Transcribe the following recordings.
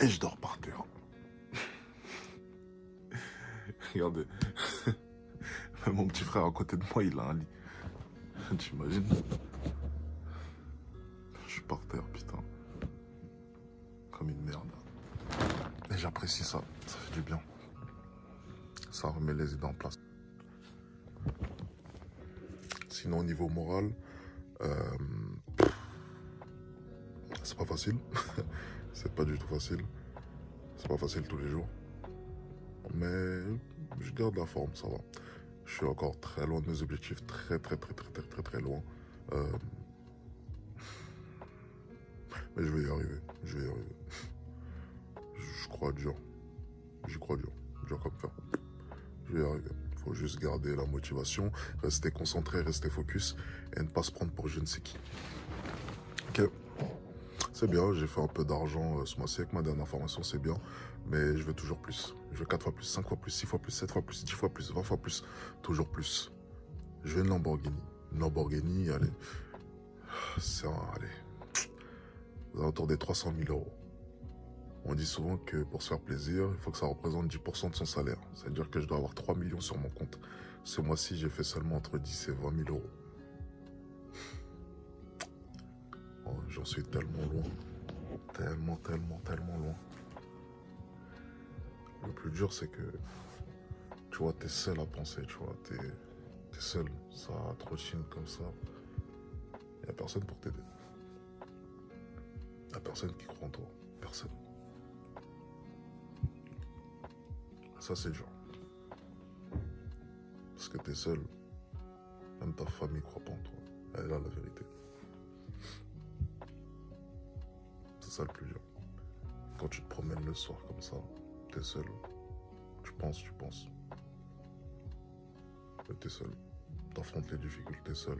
Et je dors par terre. Regardez. Même mon petit frère à côté de moi, il a un lit. T'imagines? Je suis par terre, putain. Comme une merde. Et j'apprécie ça. Ça fait du bien. Ça remet les idées en place. Sinon, au niveau moral, c'est pas facile. C'est pas du tout facile. C'est pas facile tous les jours. Mais je garde la forme, ça va. Je suis encore très loin de mes objectifs, très loin. Mais je vais y arriver, je vais y arriver. Je crois dur, j'y crois dur comme fer. Je vais y arriver. Faut juste garder la motivation, rester concentré, rester focus et ne pas se prendre pour je ne sais qui. Ok, c'est bien, j'ai fait un peu d'argent ce mois-ci avec ma dernière formation, c'est bien. Mais je veux toujours plus. Je veux 4 fois plus, 5 fois plus, 6 fois plus, 7 fois plus, 10 fois plus, 20 fois plus. Toujours plus. Je veux une Lamborghini. Une Lamborghini, allez. C'est un, allez. Aux alentours des 300 000 euros. On dit souvent que pour se faire plaisir, il faut que ça représente 10% de son salaire. C'est-à-dire que je dois avoir 3 millions sur mon compte. Ce mois-ci, j'ai fait seulement entre 10 et 20 000 euros. Oh, j'en suis tellement loin. Tellement loin. Le plus dur, c'est que, tu vois, t'es seul à penser, tu vois, t'es seul, ça trottine comme ça. Y a personne pour t'aider. Y a personne qui croit en toi. Personne. Ça, c'est dur. Parce que t'es seul. Même ta famille croit pas en toi. Elle est là, la vérité. C'est ça le plus dur. Quand tu te promènes le soir comme ça, t'es seul. Tu penses. Mais t'es seul. T'affrontes les difficultés seul.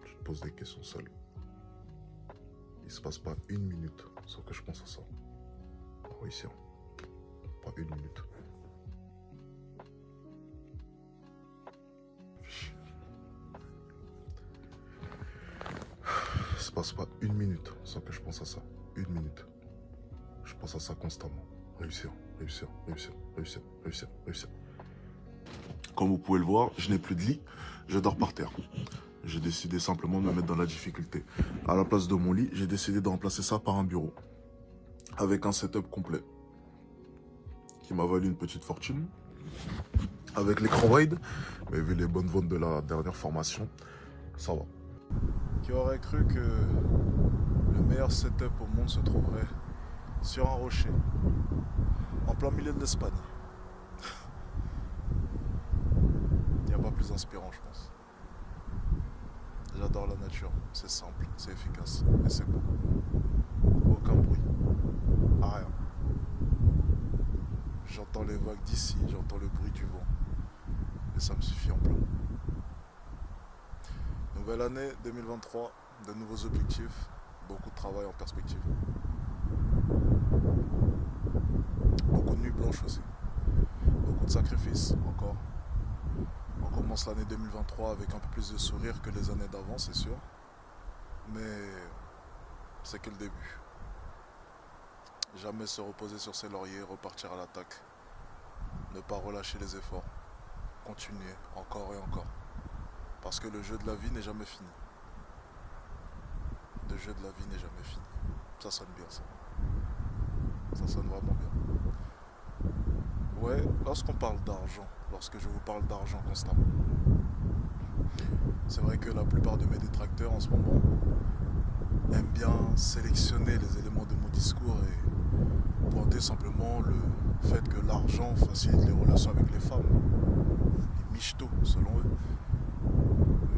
Tu te poses des questions seul. Il se passe pas une minute sans que je pense à ça. En réussir. Pas une minute. Il se passe pas une minute sans que je pense à ça. Une minute. Je pense à ça constamment. Réussir. Comme vous pouvez le voir, je n'ai plus de lit, je dors par terre. J'ai décidé simplement de me mettre dans la difficulté. À la place de mon lit, j'ai décidé de remplacer ça par un bureau. Avec un setup complet. Qui m'a valu une petite fortune. Avec l'écran wide. Mais vu les bonnes ventes de la dernière formation, ça va. Qui aurait cru que le meilleur setup au monde se trouverait sur un rocher, en plein milieu de l'Espagne. Il n'y a pas plus inspirant, je pense. J'adore la nature, c'est simple, c'est efficace et c'est beau. Aucun bruit, rien. J'entends les vagues d'ici, j'entends le bruit du vent. Et ça me suffit en plein. Nouvelle année 2023, de nouveaux objectifs, beaucoup de travail en perspective. Beaucoup de nuits blanches aussi. Beaucoup de sacrifices encore. On commence l'année 2023 avec un peu plus de sourire que les années d'avant, c'est sûr. Mais c'est que le début. Jamais se reposer sur ses lauriers, repartir à l'attaque. Ne pas relâcher les efforts. Continuer encore et encore. Parce que le jeu de la vie n'est jamais fini. Le jeu de la vie n'est jamais fini. Ça sonne bien ça. Ça sonne vraiment bien. Ouais, lorsqu'on parle d'argent, lorsque je vous parle d'argent constamment, c'est vrai que la plupart de mes détracteurs en ce moment aiment bien sélectionner les éléments de mon discours et pointer simplement le fait que l'argent facilite les relations avec les femmes. Les michtos, selon eux.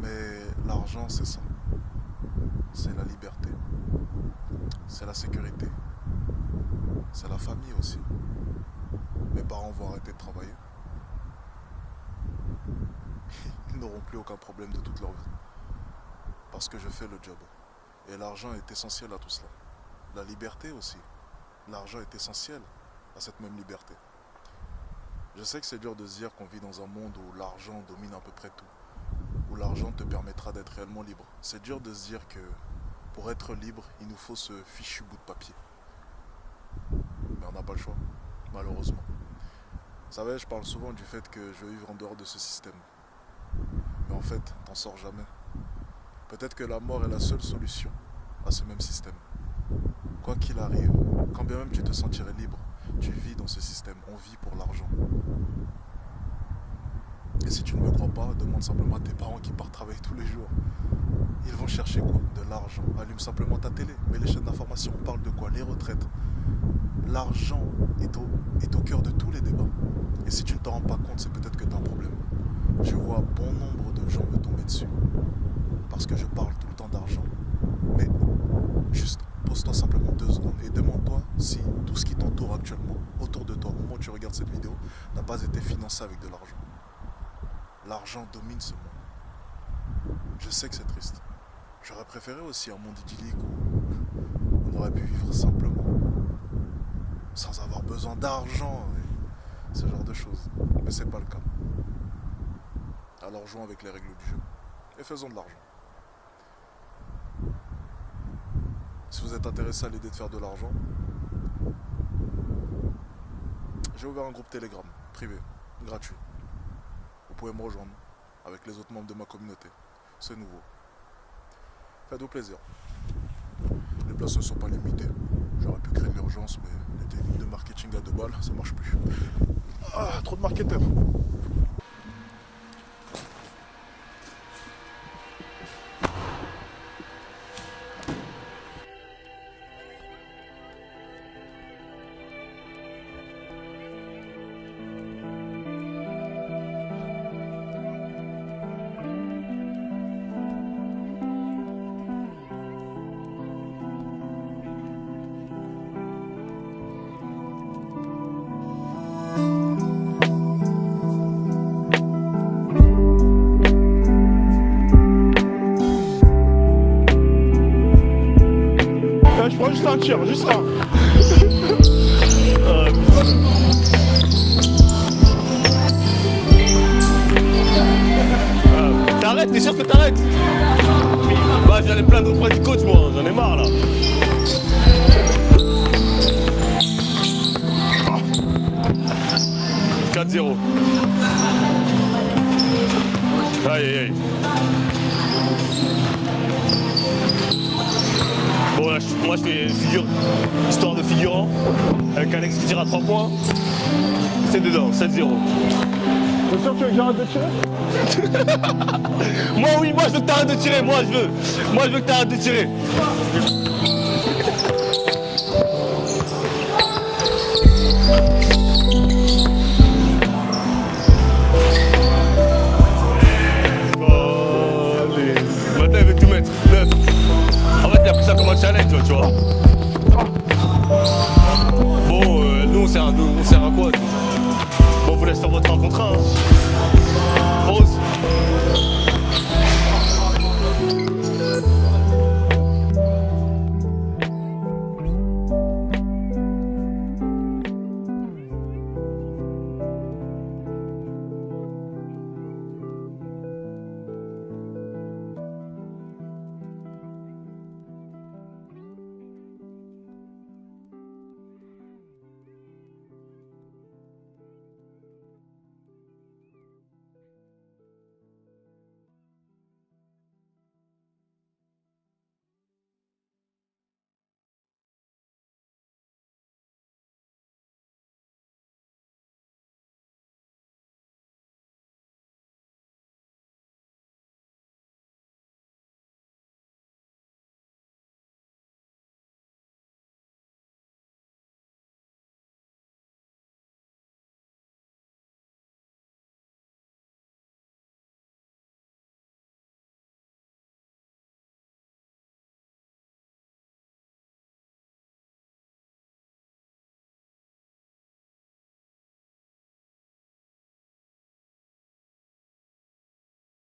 Mais l'argent, c'est ça. C'est la liberté. C'est la sécurité. C'est la famille aussi. Mes parents vont arrêter de travailler. Ils n'auront plus aucun problème de toute leur vie. Parce que je fais le job. Et l'argent est essentiel à tout cela. La liberté aussi. L'argent est essentiel à cette même liberté. Je sais que c'est dur de se dire qu'on vit dans un monde où l'argent domine à peu près tout. Où l'argent te permettra d'être réellement libre. C'est dur de se dire que pour être libre, il nous faut ce fichu bout de papier. n'a pas le choix, malheureusement. Vous savez, je parle souvent du fait que je veux vivre en dehors de ce système. Mais en fait, t'en sors jamais. Peut-être que la mort est la seule solution à ce même système. Quoi qu'il arrive, quand bien même tu te sentirais libre, tu vis dans ce système. On vit pour l'argent. Et si tu ne me crois pas, demande simplement à tes parents qui partent travailler tous les jours. Ils vont chercher quoi? De l'argent. Allume simplement ta télé. Mais les chaînes d'information parlent de quoi? Les retraites. L'argent est au cœur de tous les débats. Et si tu ne t'en rends pas compte, c'est peut-être que tu as un problème. Je vois bon nombre de gens me tomber dessus. Parce que je parle tout le temps d'argent. Mais juste pose-toi simplement 2 secondes et demande-toi si tout ce qui t'entoure actuellement, autour de toi, au moment où tu regardes cette vidéo, n'a pas été financé avec de l'argent. L'argent domine ce monde. Je sais que c'est triste. J'aurais préféré aussi un monde idyllique où on aurait pu vivre simplement, sans avoir besoin d'argent et ce genre de choses. Mais c'est pas le cas. Alors jouons avec les règles du jeu et faisons de l'argent. Si vous êtes intéressé à l'idée de faire de l'argent, j'ai ouvert un groupe Telegram privé, gratuit. Vous pouvez me rejoindre avec les autres membres de ma communauté. C'est nouveau. Faites-vous plaisir. Les places ne sont pas limitées. J'aurais pu créer de l'urgence, mais les techniques de marketing à 2 balles, ça marche plus. Ah, trop de marketeurs. Je prends juste un tir, juste un. T'arrêtes, t'es sûr que t'arrêtes? Bah j'allais plaindre auprès du coach moi, j'en ai marre là. Ah. 4-0. Aïe aïe aïe. Bon là, moi je fais histoire de figurant, avec Alex qui tire à 3 points, c'est dedans, 7-0. T'es sûr que tu veux que j'arrête de tirer? Moi oui, moi je veux que t'arrêtes de tirer, moi je veux que t'arrêtes de tirer.